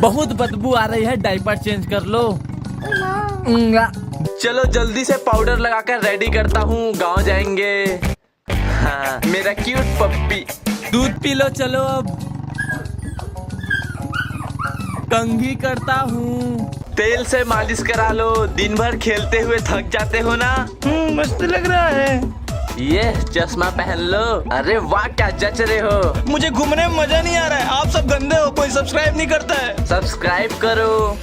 बहुत बदबू आ रही है, डायपर चेंज कर लो। चलो जल्दी से पाउडर लगाकर रेडी करता हूँ, गांव जाएंगे। हाँ, मेरा क्यूट पप्पी। दूध पी लो, चलो अब। कंघी करता हूँ। तेल से मालिश करा लो, दिन भर खेलते हुए थक जाते हो ना। मस्त लग रहा है। ये चश्मा पहन लो। अरे वाह, क्या जच रहे हो। मुझे घूमने में मजा नहीं आ रहा है, आप सब गंदे हो, कोई सब्सक्राइब नहीं करता है। सब्सक्राइब करो।